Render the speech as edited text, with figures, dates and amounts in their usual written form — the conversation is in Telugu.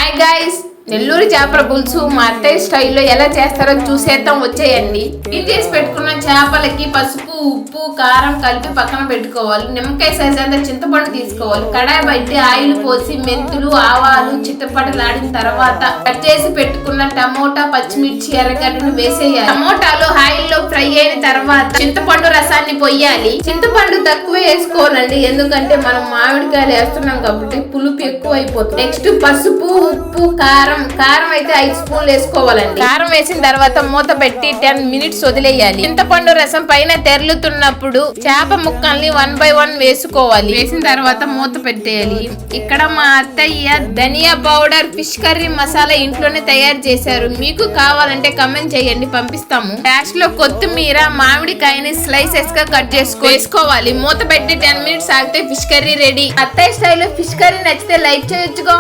హాయ్ గైస్, నెల్లూరు చేపల పులుసు మా అత్తయ్య స్టైల్లో ఎలా చేస్తారో చూసేద్దాం, వచ్చేయండి. క్లీన్ చేసి పెట్టుకున్న చేపలకి పసుపు, ఉప్పు, కారం కలిపి పక్కన పెట్టుకోవాలి. నిమ్మకాయ సైజ్ అంతా చింతపండు తీసుకోవాలి. కడాయి బట్టి ఆయిల్ పోసి మెంతులు, ఆవాలు చిట్టపటలాడిన తర్వాత కట్ చేసి పెట్టుకున్న టమోటా, పచ్చిమిర్చి, ఎర్రగడ్డను వేసేయాలి. టమోటాలు ఆయిల్ లో ఫ్రై అయిన తర్వాత చింతపండు రసాన్ని పొయ్యాలి. చింతపండు తక్కువ వేసుకోవాలండి, ఎందుకంటే మనం మామిడికాయలు వేస్తున్నాం కాబట్టి పులుపు ఎక్కువ అయిపోతుంది. నెక్స్ట్ పసుపు, ఉప్పు, కారం అయితే 5 స్పూన్లు వేసుకోవాలండి. కారం వేసిన తర్వాత మూత పెట్టి 10 మినిట్స్ వదిలేయాలి. చింతపండు రసం పైన తెరులుతున్నప్పుడు చేప ముక్కల్ని 1 by 1 వేసుకోవాలి. వేసిన తర్వాత మూత పెట్టేయాలి. ఇక్కడ మా అత్తయ్య ధనియా పౌడర్, ఫిష్ కర్రీ మసాలా ఇంట్లోనే తయారు చేశారు. మీకు కావాలంటే కమెంట్ చేయండి, పంపిస్తాము. లాస్ట్ లో కొత్తిమీర, మామిడికాయని స్లైసెస్ గా కట్ వేసుకోవాలి. మూత పెట్టి 10 మినిట్స్ ఆగితే ఫిష్ కర్రీ రెడీ. అత్తయ్య స్టైల్లో ఫిష్ కర్రీ నచ్చితే లైక్ చేయొచ్చుగా.